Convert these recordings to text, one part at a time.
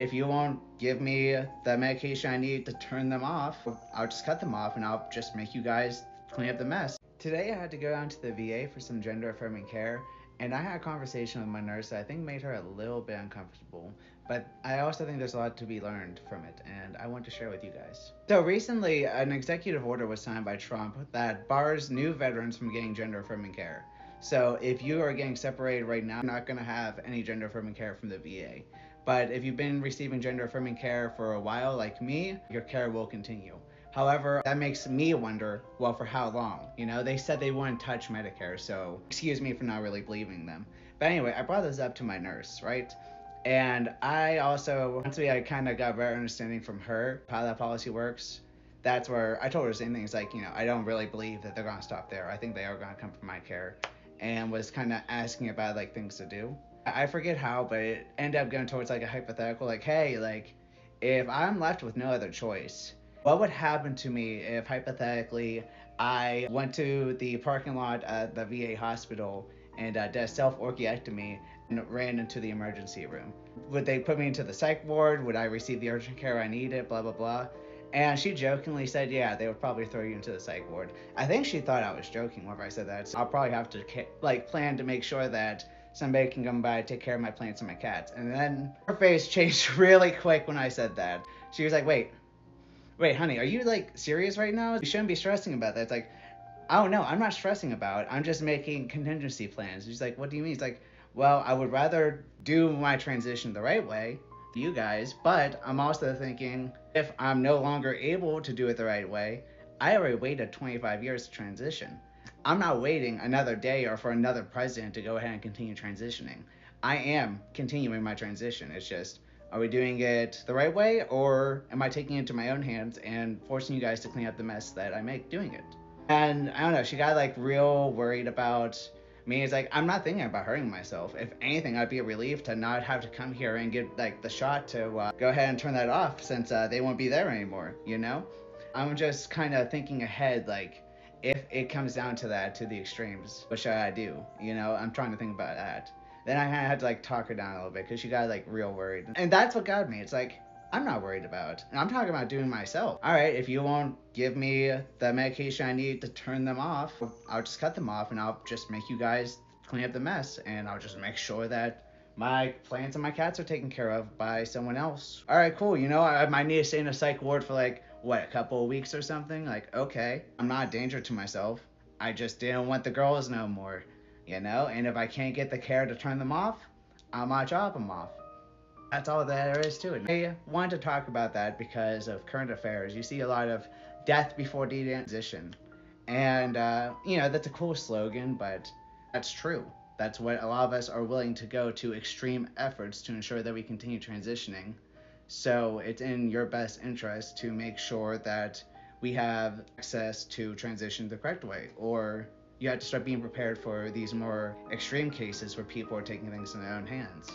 If you won't give me the medication I need to turn them off, I'll just cut them off and I'll just make you guys clean up the mess. Today I had to go down to the VA for some gender affirming care, and I had a conversation with my nurse that I think made her a little bit uncomfortable. But I also think there's a lot to be learned from it, and I want to share with you guys. So recently, an executive order was signed by Trump that bars new veterans from getting gender affirming care. So if you are getting separated right now, you're not going to have any gender affirming care from the VA. But if you've been receiving gender affirming care for a while, like me, your care will continue. However, that makes me wonder, well, for how long? You know, they said they wouldn't touch Medicare, so excuse me for not really believing them. But anyway, I brought this up to my nurse, right? And I also, once I kind of got a better understanding from her how that policy works, that's where I told her the same thing. It's like, I don't really believe that they're going to stop there. I think they are going to come from my care. And was kind of asking about like things to do. I forget how, but it ended up going towards like a hypothetical, like, hey, like, if I'm left with no other choice, what would happen to me if hypothetically I went to the parking lot at the VA hospital and did a self orchiectomy and ran into the emergency room? Would they put me into the psych ward? Would I receive the urgent care I needed? Blah, blah, blah. And she jokingly said, yeah, they would probably throw you into the psych ward. I think she thought I was joking whenever I said that. So I'll probably have to plan to make sure that somebody can come by and take care of my plants and my cats. And then her face changed really quick when I said that. She was like, wait, honey, are you like serious right now? You shouldn't be stressing about that. It's like, oh no, I'm not stressing about it. I'm just making contingency plans. She's like, what do you mean? It's like, well, I would rather do my transition the right way, you guys, but I'm also thinking if I'm no longer able to do it the right way, I already waited 25 years to transition. I'm not waiting another day or for another president to go ahead and continue transitioning. I am continuing my transition. It's just, are we doing it the right way, or am I taking it into my own hands and forcing you guys to clean up the mess that I make doing it? And I don't know, she got like real worried about me. It's like, I'm not thinking about hurting myself. If anything, I'd be relieved to not have to come here and get like the shot to go ahead and turn that off since they won't be there anymore, you know? I'm just kind of thinking ahead, like, if it comes down to that, to the extremes, what should I do? I'm trying to think about that. Then I had to like talk her down a little bit because she got like real worried. And that's what got me. It's like, I'm not worried about. And I'm talking about doing myself. All right, if you won't give me the medication I need to turn them off, I'll just cut them off and I'll just make you guys clean up the mess. And I'll just make sure that my plants and my cats are taken care of by someone else. All right, cool. I might need to stay in a psych ward for like, what, a couple of weeks or something? Like, okay, I'm not a danger to myself. I just didn't want the girls no more, And if I can't get the care to turn them off, I might drop them off. That's all there is to it. I wanted to talk about that because of current affairs. You see a lot of death before transition. And, that's a cool slogan, but that's true. That's what a lot of us are willing to go to extreme efforts to ensure that we continue transitioning. So it's in your best interest to make sure that we have access to transition the correct way, or you have to start being prepared for these more extreme cases where people are taking things in their own hands.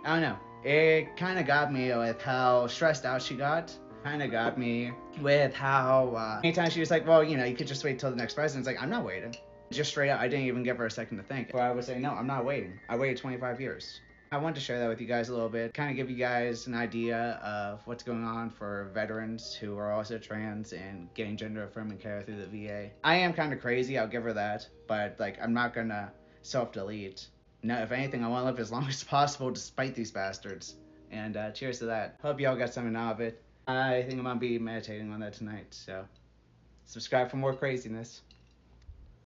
I don't know. It kind of got me with how stressed out she got. Kind of got me with how anytime she was like, well, you could just wait till the next president. It's like, I'm not waiting. Just straight up, I didn't even give her a second to think. Or I would say, no, I'm not waiting. I waited 25 years. I wanted to share that with you guys a little bit, kind of give you guys an idea of what's going on for veterans who are also trans and getting gender affirming care through the VA. I am kind of crazy, I'll give her that, but like I'm not gonna self-delete. No, if anything, I want to live as long as possible despite these bastards. And cheers to that. Hope y'all got something out of it. I think I'm gonna be meditating on that tonight, so subscribe for more craziness.